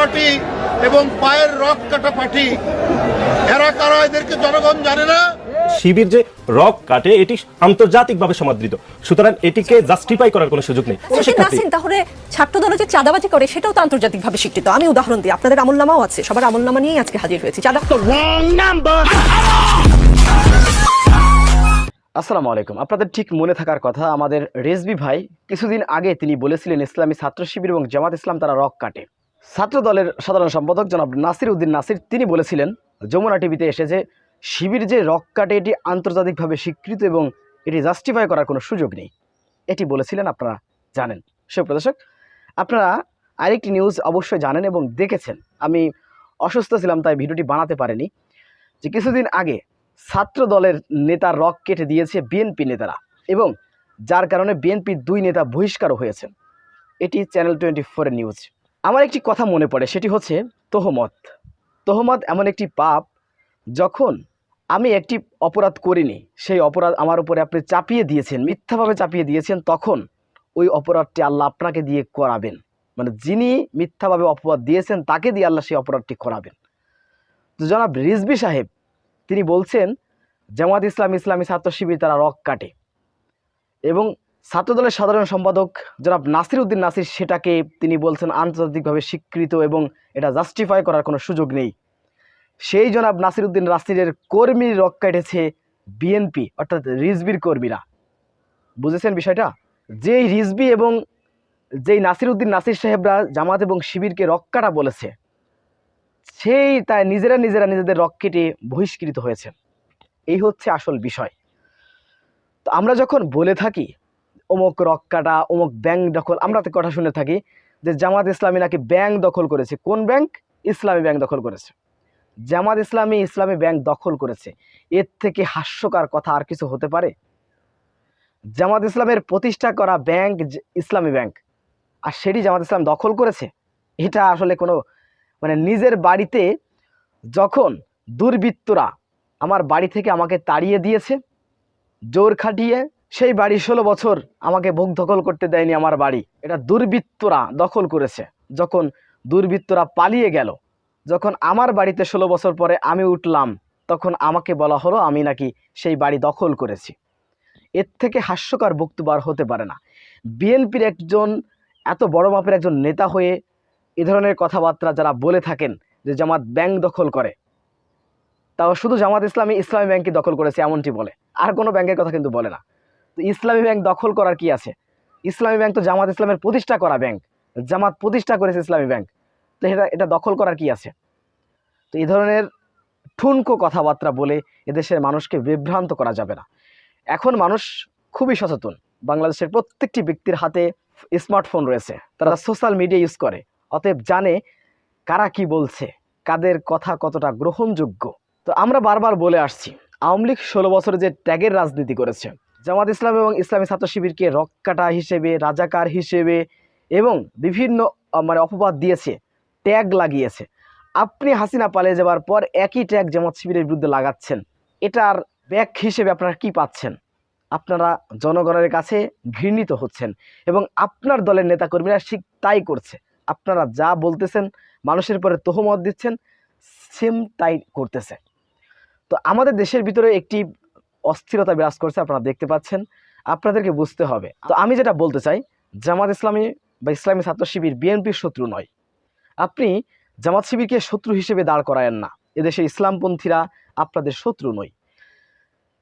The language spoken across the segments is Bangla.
পার্টি এবং পায়ের রক কাটা পার্টি, এরা কারা এদেরকে জনগণ জানে না। শিবির যে রক কাটে এটি আন্তর্জাতিকভাবে সমাদৃত, সুতরাং এটিকে জাস্টিফাই করার কোনো সুযোগ নেই। তাহলে ছাত্রদল যে চাঁদাবাজি করে সেটাও তো আন্তর্জাতিকভাবে স্বীকৃত। আমি উদাহরণ দিই, আপনাদের আমলনামাও আছে, সবার আমলনামা নিয়েই আজকে হাজির হয়েছি। আসসালামু আলাইকুম। আপনাদের ঠিক মনে থাকার কথা, আমাদের রেজবি ভাই কিছুদিন আগে তিনি বলেছিলেন ইসলামী ছাত্র শিবির এবং জামাত ইসলাম তারা রক কাটে। ছাত্র দলের সাধারণ সম্পাদক জনাব নাসির উদ্দিন নাসির তিনি বলেছিলেন যমুনা টিভিতে এসে যে শিবির যে রক কাটে এটি আন্তর্জাতিকভাবে স্বীকৃত এবং এটি জাস্টিফাই করার কোনো সুযোগ নেই, এটি বলেছিলেন, আপনারা জানেন। সুপ্রিয় দর্শক, আপনারা আরেকটি নিউজ অবশ্যই জানেন এবং দেখেছেন। আমি অসুস্থ ছিলাম তাই ভিডিওটি বানাতে পারিনি, যে কিছুদিন আগে ছাত্র দলের নেতার রক কেটে দিয়েছে বিএনপি নেতারা এবং যার কারণে বিএনপির 2 নেতা বহিষ্কারও হয়েছেন। এটি চ্যানেল 24 এর নিউজ। আমার একটি কথা মনে পড়ে, সেটি হচ্ছে তোহমত। তোহমত এমন একটি পাপ, যখন আমি একটি অপরাধ করিনি, সেই অপরাধ আমার উপরে আপনি চাপিয়ে দিয়েছেন, মিথ্যাভাবে চাপিয়ে দিয়েছেন, তখন ওই অপরাধটি আল্লাহ আপনাকে দিয়ে করাবেন। মানে যিনি মিথ্যাভাবে অপরাধ দিয়েছেন তাকে দিয়ে আল্লাহ সেই অপরাধটি করাবেন। তো জনাব রিজভী সাহেব তিনি বলছেন জামাত ইসলাম ইসলামী ছাত্র শিবির তারা রক কাটে এবং ছাত্রদলের সাধারণ সম্পাদক জনাব নাসির উদ্দিন নাসির সেটাকে তিনি বলছেন আন্তর্জাতিকভাবে স্বীকৃত এবং এটা জাস্টিফাই করার কোনো সুযোগ নেই। সেই জনাব নাসির উদ্দিন নাসিরের কর্মীর রক কাটেছে বিএনপি, অর্থাৎ রিজভির কর্মীরা। বুঝেছেন বিষয়টা? যেই রিজভি এবং যেই নাসির উদ্দিন নাসির সাহেবরা জামাত এবং শিবিরকে রক কাটা বলেছে, সেই তাই নিজেরা নিজেদের রক কেটে বহিষ্কৃত হয়েছে। এই হচ্ছে আসল বিষয়। তো আমরা যখন বলে থাকি অমুক রক কাটা, অমুক ব্যাংক দখল, আমরা তো কথা শুনে থাকি যে জামাত ইসলামী নাকি ব্যাংক দখল করেছে। কোন ব্যাংক? ইসলামী ব্যাংক দখল করেছে। জামাত ইসলামী ইসলামী ব্যাংক দখল করেছে, এর থেকে হাস্যকর কথা আর কিছু হতে পারে? জামাত ইসলামের প্রতিষ্ঠা করা ব্যাংক ইসলামী ব্যাংক, আর সেটি জামাত ইসলাম দখল করেছে। এটা আসলে কোনো মানে নিজের বাড়িতে যখন দুর্বৃত্তরা আমার বাড়ি থেকে আমাকে তাড়িয়ে দিয়েছে জোর খাটিয়ে, সেই বাড়ি 16 বছর আমাকে ভোগ দখল করতে দেয়নি আমার বাড়ি, এটা দুর্বৃত্তরা দখল করেছে। যখন দুর্বৃত্তরা পালিয়ে গেল, যখন আমার বাড়িতে 16 বছর পরে আমি উঠলাম, তখন আমাকে বলা হলো আমি নাকি সেই বাড়ি দখল করেছি। এর থেকে হাস্যকর বক্তব্য আর হতে পারে না। বিএনপির একজন এত বড় মাপের একজন নেতা হয়ে এ ধরনের কথাবার্তা যারা বলে থাকেন যে জামাত ব্যাংক দখল করে, তাও শুধু জামাত ইসলামী ইসলামী ব্যাংকই দখল করেছে এমনটি বলে, আর কোনো ব্যাংকের কথা কিন্তু বলে না। তো ইসলামী ব্যাংক দখল করার কি আছে? ইসলামী ব্যাংক তো জামাত ইসলামের প্রতিষ্ঠা করা ব্যাংক, জামাত প্রতিষ্ঠা করেছে ইসলামী ব্যাংক, তো এটা দখল করার কি আছে? তো এই ধরনের ঠুনকো কথাবার্তা বলে এদেশের মানুষকে বিভ্রান্ত করা যাবে না। এখন মানুষ খুবই সচেতন। বাংলাদেশের প্রত্যেকটি ব্যক্তির হাতে স্মার্টফোন রয়েছে, তারা সোশ্যাল মিডিয়া ইউজ করে, অতএব জানে কারা কি বলছে, কাদের কথা কতটা গ্রহণযোগ্য। তো আমরা বারবার বলে আসছি, আওয়ামী লীগ 16 বছরে যে ট্যাগের রাজনীতি করেছে, জামাত ইসলাম এবং ইসলামী ছাত্র শিবিরকে রক্কাটা হিসেবে, রাজাকার হিসেবে এবং বিভিন্ন অপবাদ দিয়েছে, ট্যাগ লাগিয়েছে। আপনি হাসিনা পালিয়ে যাওয়ার পর একই ট্যাগ জামাত শিবিরের বিরুদ্ধে লাগাচ্ছেন, এটার ব্যাক হিসেবে আপনারা কি পাচ্ছেন? আপনারা জনগণের কাছে ঘৃণিত হচ্ছেন এবং আপনার দলের নেতাকর্মীরা ঠিক তাই করছে। আপনারা যা বলতেছেন, মানুষের পরে তোহমত দিচ্ছেন, সেম তাই করতেছে। তো আমাদের দেশের ভিতরে একটি অস্থিরতা বিরাজ করছে, আপনারা দেখতে পাচ্ছেন, আপনাদেরকে বুঝতে হবে। তো আমি যেটা বলতে চাই, জামাত ইসলামী বা ইসলামী ছাত্র শিবির বিএনপির শত্রু নয়। আপনি জামাত শিবিরকে শত্রু হিসেবে দাঁড় করায়েন না। এদেশে ইসলামপন্থীরা আপনাদের শত্রু নয়।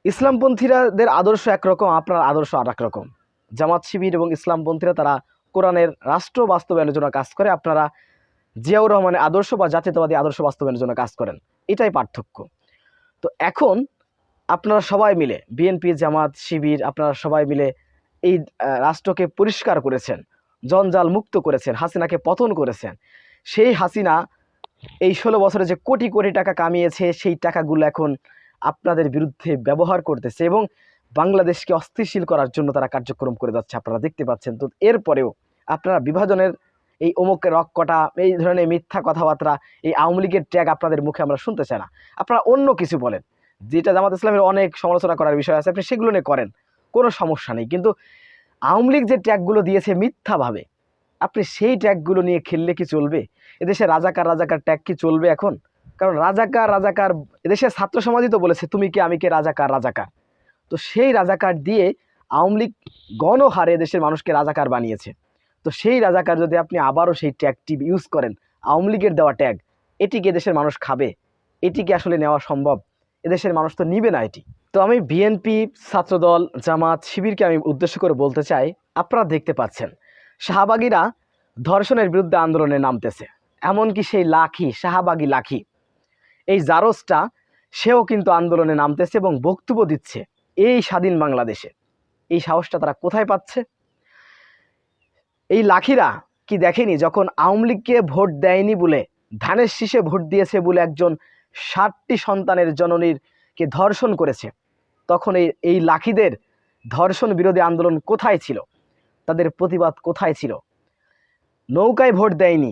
ইসলামপন্থীরাদের আদর্শ একরকম, আপনার আদর্শ আর এক রকম। জামাত শিবির এবং ইসলামপন্থীরা তারা কোরআনের রাষ্ট্র বাস্তবায়নের জন্য কাজ করে, আপনারা জিয়াউর রহমানের আদর্শ বা জাতীয়তাবাদী আদর্শ বাস্তবায়নের জন্য কাজ করেন, এটাই পার্থক্য। তো এখন আপনারা সবাই মিলে, বিএনপি, জামাত, শিবির, আপনারা সবাই মিলে এই রাষ্ট্রকে পরিষ্কার করেছেন, জঞ্জাল মুক্ত করেছেন, হাসিনাকে পতন করেছেন। সেই হাসিনা এই 16 বছরে যে কোটি কোটি টাকা কামিয়েছে, সেই টাকাগুলো এখন আপনাদের বিরুদ্ধে ব্যবহার করতেছে এবং বাংলাদেশকে অস্থিতিশীল করার জন্য তারা কার্যক্রম করে যাচ্ছে, আপনারা দেখতে পাচ্ছেন। তো এরপরেও আপনারা বিভাজনের এই অমুকের রক কটা, এই ধরনের মিথ্যা কথাবার্তা, এই আওয়ামী লীগের ট্যাগ আপনাদের মুখে আমরা শুনতে চাই না। আপনারা অন্য কিছু বলেন, যেটা জামাত ইসলামের অনেক সমালোচনা করার বিষয় আছে, আপনি সেগুলো নিয়ে করেন, কোনো সমস্যা নেই। কিন্তু আওয়ামী লীগ যে ট্যাগগুলো দিয়েছে মিথ্যাভাবে, আপনি সেই ট্যাগগুলো নিয়ে খেললে কি চলবে? এদেশে রাজাকার রাজাকার ট্যাগ কি চলবে এখন? কারণ রাজাকার রাজাকার এদেশের ছাত্র সমাজই তো বলেছে তুমি কে আমি কে, রাজাকার রাজাকার। তো সেই রাজাকার দিয়ে আওয়ামী লীগ গণহারে দেশের মানুষকে রাজাকার বানিয়েছে। তো সেই রাজাকার যদি আপনি আবারও সেই ট্যাগটি ইউজ করেন, আওয়ামী লীগের দেওয়া ট্যাগ, এটিকে দেশের মানুষ খাবে? এটিকে আসলে নেওয়া সম্ভব? এদেশের মানুষ তো নিবে না এটি। তো আমি বিএনপি, ছাত্রদল, জামাত, শিবিরকে আমি উদ্দেশ্য করে বলতে চাই, আপনারা দেখতে পাচ্ছেন শাহবাগীরা ধর্ষণের বিরুদ্ধে আন্দোলনে নামতেছে। এমনকি সেই লাখি, শাহবাগী লাখি, এই জারজটা, সেও কিন্তু আন্দোলনে নামতেছে এবং বক্তব্য দিচ্ছে এই স্বাধীন বাংলাদেশে। এই সাহসটা তারা কোথায় পাচ্ছে? এই লাখিরা কি দেখেনি যখন আওয়ামী লীগকে ভোট দেয়নি বলে, ধানের শীষে ভোট দিয়েছে বলে একজন 60টি সন্তানের জননীরকে ধর্ষণ করেছে, তখন এই লাখিদের ধর্ষণ বিরোধী আন্দোলন কোথায় ছিল? তাদের প্রতিবাদ কোথায় ছিল? নৌকায় ভোট দেয়নি,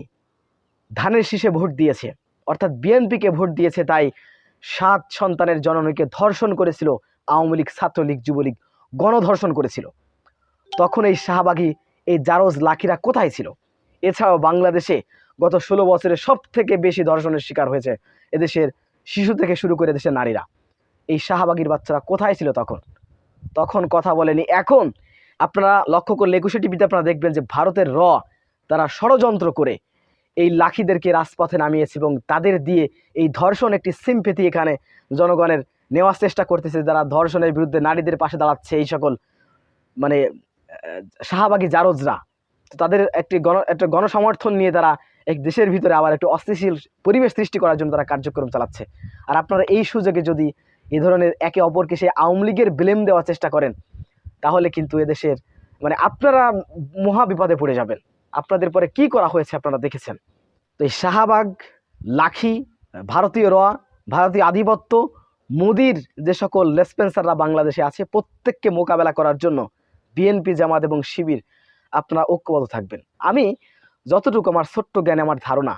ধানের শীষে ভোট দিয়েছে, অর্থাৎ বিএনপিকে ভোট দিয়েছে, তাই 7 সন্তানের জননীকে ধর্ষণ করেছিল আওয়ামী লীগ, ছাত্রলীগ, যুবলীগ, গণধর্ষণ করেছিল। তখন এই শাহবাগী, এই জারজ লাখিরা কোথায় ছিল? এছাড়াও বাংলাদেশে গত 16 বছরে সব থেকে বেশি ধর্ষণের শিকার হয়েছে এদেশের শিশু থেকে শুরু করে দেশের নারীরা। এই শাহবাগীর বাচ্চারা কোথায় ছিল তখন? তখন কথা বলেনি। এখন আপনারা লক্ষ্য করলে 21 টিভিতে আপনারা দেখবেন যে ভারতের তারা ষড়যন্ত্র করে এই লাখিদেরকে রাজপথে নামিয়েছে এবং তাদের দিয়ে এই ধর্ষণ একটি সিম্পেথি এখানে জনগণের নেওয়ার চেষ্টা করতেছে, যারা ধর্ষণের বিরুদ্ধে নারীদের পাশে দাঁড়াচ্ছে, এই সকল মানে শাহবাগী জারজরা। তো তাদের একটা গণসমর্থন নিয়ে তারা এক দেশের ভিতরে আবার একটু অস্থিতিশীল পরিবেশ সৃষ্টি করার জন্য তারা কার্যক্রম চালাচ্ছে। আর আপনারা এই সুযোগে যদি এই ধরনের একে অপরকে সেই আওয়ামী লীগের ব্লেম দেওয়ার চেষ্টা করেন, তাহলে কিন্তু এদেশের আপনারা মহা বিপদে পড়ে যাবেন। আপনাদের পরে কি করা হয়েছে আপনারা দেখেছেন। তো এই শাহবাগ, লাখি, ভারতীয় ভারতীয় আধিপত্য, মোদির যে সকল লেসপেন্সাররা বাংলাদেশে আছে, প্রত্যেককে মোকাবেলা করার জন্য বিএনপি, জামাত এবং শিবির আপনারা ঐক্যবদ্ধ থাকবেন। আমি যতটুকু আমার ছোট্ট জ্ঞানে আমার ধারণা,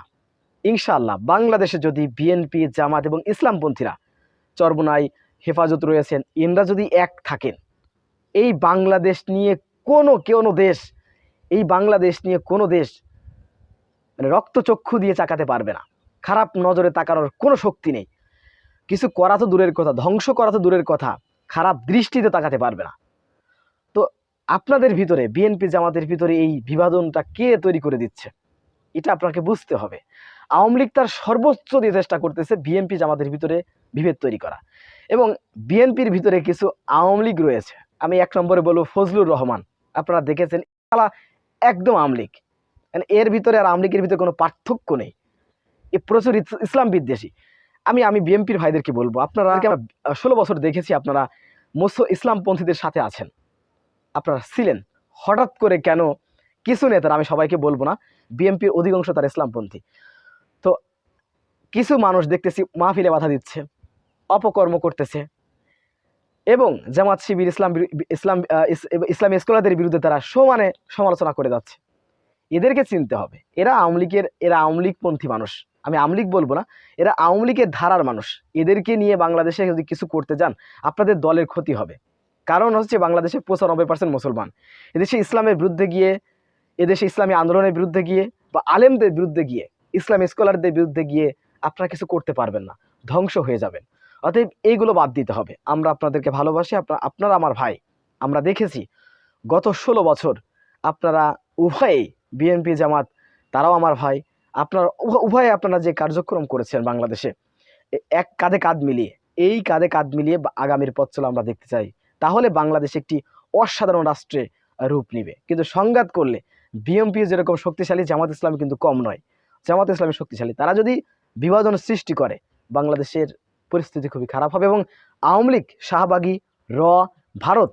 ইনশাআল্লাহ বাংলাদেশে যদি বিএনপি, জামাত এবং ইসলামপন্থীরা, চরমোনাই, হেফাজত রয়েছেন, এনরা যদি এক থাকেন, এই বাংলাদেশ নিয়ে কোনো দেশ রক্তচক্ষু দিয়ে চাকাতে পারবে না। খারাপ নজরে তাকানোর কোনো শক্তি নেই। কিছু করা তো দূরের কথা, ধ্বংস করা তো দূরের কথা, খারাপ দৃষ্টিতে তাকাতে পারবে না। তো আপনাদের ভিতরে, বিএনপি জামাতের ভিতরে এই বিভাজনটা কে তৈরি করে দিচ্ছে? এটা আপনাকে বুঝতে হবে। আওয়ামী লীগ তার সর্বোচ্চ দিয়ে চেষ্টা করতেছে বিএনপি জামাতের ভিতরে বিভেদ তৈরি করা, এবং বিএনপির ভিতরে কিছু আওয়ামী লীগ রয়েছে। আমি 1 নম্বরে বলবো ফজলুর রহমান, আপনারা দেখেছেন, একদম আওয়ামী লীগ। এর ভিতরে আর আওয়ামী লীগের ভিতরে কোনো পার্থক্য নেই। এ প্রচুর ইসলাম বিদ্বেষী। আমি বিএনপির ভাইদেরকে বলবো, আপনারা 16 বছর দেখেছি আপনারা ইসলামপন্থীদের সাথে আছেন, আপনারা ছিলেন। হঠাৎ করে কেন কিছু নেতারা, আমি সবাইকে বলবো না, বিএনপির অধিকাংশ তার ইসলামপন্থী, তো কিছু মানুষ দেখতেছি মাহফিলে বাধা দিচ্ছে, অপকর্ম করতেছে, এবং জামাত, শিবির, ইসলামী স্কলারদের বিরুদ্ধে তারা সমানে সমালোচনা করে যাচ্ছে। এদেরকে চিনতে হবে, এরা আওয়ামী লীগপন্থী মানুষ। আমি আওয়ামী লীগ বলবো না, এরা আওয়ামী লীগের ধারার মানুষ। এদেরকে নিয়ে বাংলাদেশে যদি কিছু করতে যান, আপনাদের দলের ক্ষতি হবে। কারণ হচ্ছে বাংলাদেশে 95% মুসলমান। এদেশে ইসলামের বিরুদ্ধে গিয়ে, এদেশে ইসলামী আন্দোলনের বিরুদ্ধে গিয়ে, বা আলেমদের বিরুদ্ধে গিয়ে, ইসলামী স্কলারদের বিরুদ্ধে গিয়ে আপনারা কিছু করতে পারবেন না, ধ্বংস হয়ে যাবেন। অতএব এইগুলো বাদ দিতে হবে। আমরা আপনাদেরকে ভালোবাসি, আপনারা আমার ভাই। আমরা দেখেছি গত 16 বছর আপনারা উভয়েই, বিএনপি, জামাত, তারাও আমার ভাই, আপনারা উভয়ে আপনারা যে কার্যক্রম করেছেন বাংলাদেশে, এক কাঁধে কাঁধ মিলিয়ে, এই কাঁধে কাঁধ মিলিয়ে আগামীর পথ চলা আমরা দেখতে চাই। তাহলে বাংলাদেশ একটি অসাধারণ রাষ্ট্রে রূপ নেবে। কিন্তু সংঘাত করলে বিএনপি যেরকম শক্তিশালী, জামাত ইসলামী কিন্তু কম নয়। জামাত ইসলামী শক্তিশালী। তারা যদি বিভাজন সৃষ্টি করে, বাংলাদেশের পরিস্থিতি খুবই খারাপ হবে, এবং আওয়ামী লীগ, শাহবাগী, ভারত,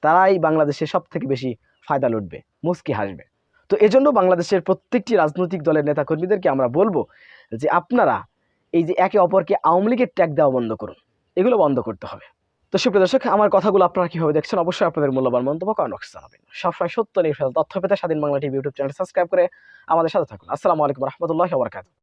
তারাই বাংলাদেশে সব থেকে বেশি ফায়দা লুটবে, মুচকি হাসবে। তো এজন্য বাংলাদেশের প্রত্যেকটি রাজনৈতিক দলের নেতাকর্মীদেরকে আমরা বলবো যে আপনারা এই যে একে অপরকে আওয়ামী লীগের ট্যাগ দেওয়া বন্ধ করুন, এগুলো বন্ধ করতে হবে। তো সুপ্রিয় দর্শক, আমার কথাগুলো আপনারা কীভাবে দেখছেন অবশ্যই আপনাদের মূল্যবান মন্তব্য কমেন্ট বক্সে জানাবেন। সবসময় সত্য নিউজ তথ্য পেতে স্বাধীন Bangla TV YouTube channel subscribe করে আমাদের সাথে থাকুন। আসসালামু আলাইকুম রহমতুল্লাহি ওয়া বারাকাতুহু।